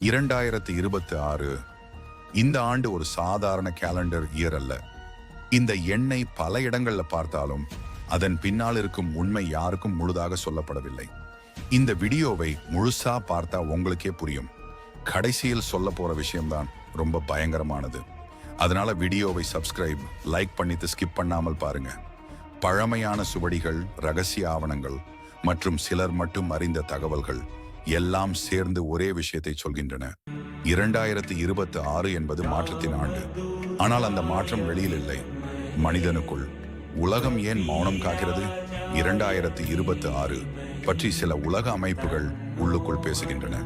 2026 இந்த ஆண்டு ஒரு சாதாரண கேலண்டர் இயர் அல்ல. இந்த எண்ணை பல இடங்கள்ல பார்த்தாலும் அதன் பின்னால் இருக்கும் உண்மை யாருக்கும் முழுதாக சொல்லப்படவில்லை. இந்த வீடியோவை முழுசா பார்த்தா உங்களுக்கே புரியும். கடைசியில் சொல்ல போற விஷயம்தான் ரொம்ப பயங்கரமானது. அதனால வீடியோவை சப்ஸ்கிரைப், லைக் பண்ணிட்டு ஸ்கிப் பண்ணாமல் பாருங்க. பழமையான சுவடிகள், ரகசிய ஆவணங்கள் மற்றும் சிலர் மட்டும் அறிந்த தகவல்கள் எல்லாம் சேர்ந்து ஒரே விஷயத்தை சொல்கின்றன. 2026 என்பது மாற்றத்தின் ஆண்டு. ஆனால் அந்த மாற்றம் வெளியில் இல்லை, மனிதனுக்குள். உலகம் ஏன் மௌனம் காக்கிறது? 2026 பற்றி சில உலக அமைப்புகள் உள்ளுக்குள் பேசுகின்றன.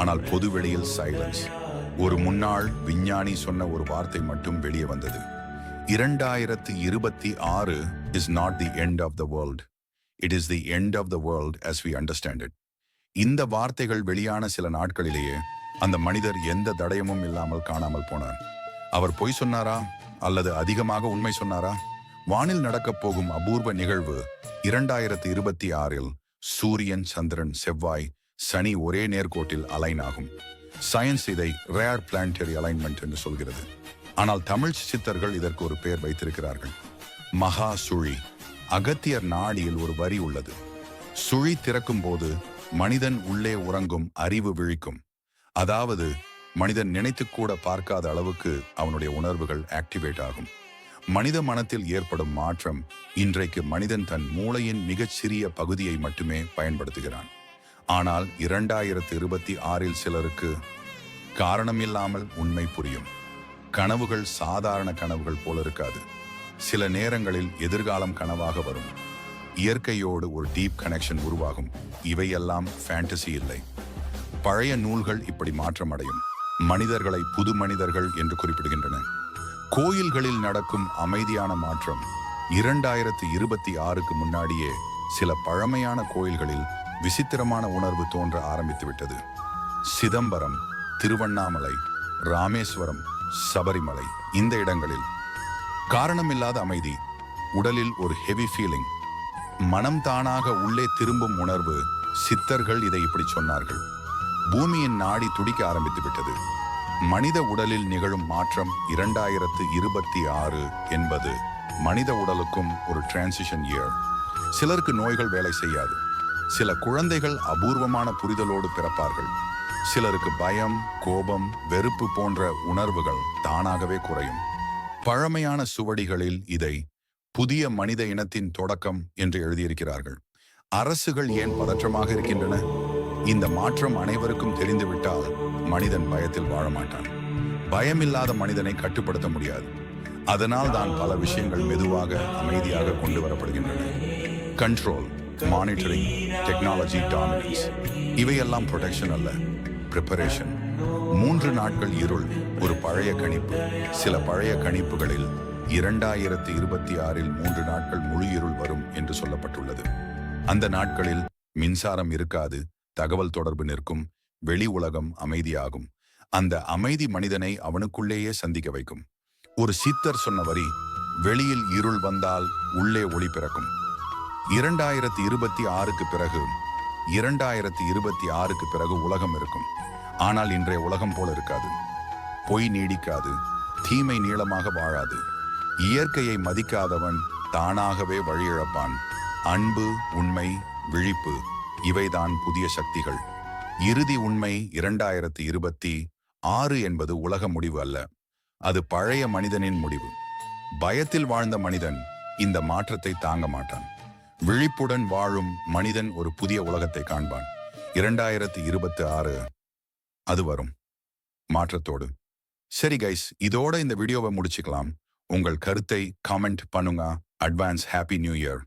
ஆனால் பொது வெளியில் சைலன்ஸ். ஒரு முன்னாள் விஞ்ஞானி சொன்ன ஒரு வார்த்தை மட்டும் வெளியே வந்தது. 2026 is not the end of the world. It is the end of the world as we understand it. இந்த வார்த்தைகள் வெளியான சில நாட்களிலேயே அந்த மனிதர் எந்த தடயமும் இல்லாமல் காணாமல் போனார். அவர் பொய் சொன்னாரா அல்லது அதிகமாக உண்மை சொன்னாரா? வானில் நடக்கப் போகும் அபூர்வ நிகழ்வு 2026 சூரியன், சந்திரன், செவ்வாய், சனி ஒரே நேர்கோட்டில் அலைன் ஆகும். சயின்ஸ் இதை ரேர் பிளானட்டரி அலைன்மெண்ட் என்று சொல்கிறது. ஆனால் தமிழ் சித்தர்கள் இதற்கு ஒரு பெயர் வைத்திருக்கிறார்கள், மகா சுழி. அகத்தியர் நாடியில் ஒரு வரி உள்ளது. சுழி திறக்கும் போது மனிதன் உள்ளே உறங்கும் அறிவு விழிக்கும். அதாவது மனிதன் நினைத்து கூட பார்க்காத அளவுக்கு அவனுடைய உணர்வுகள் ஆக்டிவேட் ஆகும். மனித மனத்தில் ஏற்படும் மாற்றம் இன்றைக்கு மனிதன் தன் மூளையின் மிகச் சிறிய பகுதியை மட்டுமே பயன்படுத்துகிறான். ஆனால் 2026 சிலருக்கு காரணமில்லாமல் உண்மை புரியும். கனவுகள் சாதாரண கனவுகள் போல இருக்காது. சில நேரங்களில் எதிர்காலம் கனவாக வரும். இயற்கையோடு ஒரு டீப் கனெக்ஷன் உருவாகும். இவையெல்லாம் ஃபேண்டசி இல்லை. பழைய நூல்கள் இப்படி மாற்றமடையும். மனிதர்களை புது மனிதர்கள் என்று குறிப்பிடுகின்றன. கோயில்களில் நடக்கும் அமைதியான மாற்றம் 2026 முன்னாடியே சில பழமையான கோயில்களில் விசித்திரமான உணர்வு தோன்ற ஆரம்பித்துவிட்டது. சிதம்பரம், திருவண்ணாமலை, ராமேஸ்வரம், சபரிமலை, இந்த இடங்களில் காரணமில்லாத அமைதி, உடலில் ஒரு ஹெவி ஃபீலிங், மனம் தானாக உள்ளே திரும்பும் உணர்வு. சித்தர்கள் இதை இப்படி சொன்னார்கள். பூமியின் நாடி துடிக்க ஆரம்பித்து விட்டது. மனித உடலில் நிகழும் மாற்றம் 2026 என்பது மனித உடலுக்கும் ஒரு டிரான்சிஷன் இயர். சிலருக்கு நோய்கள் வேலை செய்யாது. சில குழந்தைகள் அபூர்வமான புரிதலோடு பிறப்பார்கள். சிலருக்கு பயம், கோபம், வெறுப்பு போன்ற உணர்வுகள் தானாகவே குறையும். பழமையான சுவடிகளில் இதை புதிய மனித இனத்தின் தொடக்கம் என்று எழுதியிருக்கிறார்கள். அரசுகள் ஏன் பதற்றமாக இருக்கின்றன? இந்த மாற்றம் அனைவருக்கும் தெரிந்துவிட்டால் மனிதன் பயத்தில் வாழ மாட்டான். பயமில்லாத மனிதனை கட்டுப்படுத்த முடியாது. அதனால் தான் பல விஷயங்கள் மெதுவாக, அமைதியாக கொண்டு வரப்படுகின்றன. கண்ட்ரோல், மானிட்டரிங், டெக்னாலஜி டாமினன்ஸ், இவையெல்லாம் ப்ரொடெக்ஷன் அல்ல, ப்ரிப்பரேஷன். 3 நாட்கள் இருள் ஒரு பழைய கணிப்பு. சில பழைய கணிப்புகளில் 2026 3 நாட்கள் முழு இருள் வரும் என்று சொல்லப்பட்டுள்ளது. அந்த நாட்களில் மின்சாரம் இருக்காது, தகவல் தொடர்பு நிற்கும், வெளி உலகம் அமைதியாகும். அந்த அமைதி மனிதனை அவனுக்குள்ளேயே சந்திக்க வைக்கும். ஒரு சித்தர் சொன்ன வரி, வெளியில் இருள் வந்தால் உள்ளே ஒளி பிறக்கும். 2026 பிறகு 2026 பிறகு உலகம் இருக்கும். ஆனால் இன்றைய உலகம் போல இருக்காது. பொய் நீடிக்காது, தீமை நீளமாக வாழாது. இயற்கையை மதிக்காதவன் தானாகவே வழியிழப்பான். அன்பு, உண்மை, விழிப்பு, இவைதான் புதிய சக்திகள். இறுதி உண்மை 2026 என்பது உலக முடிவு அல்ல, அது பழைய மனிதனின் முடிவு. பயத்தில் வாழ்ந்த மனிதன் இந்த மாற்றத்தை தாங்க மாட்டான். விழிப்புடன் வாழும் மனிதன் ஒரு புதிய உலகத்தை காண்பான். 2026 அது வரும் மாற்றத்தோடு. சரி கைஸ், இதோட இந்த வீடியோவை முடிச்சுக்கலாம். உங்கள் கருத்தை கமெண்ட் பண்ணுங்க. Advance happy new year.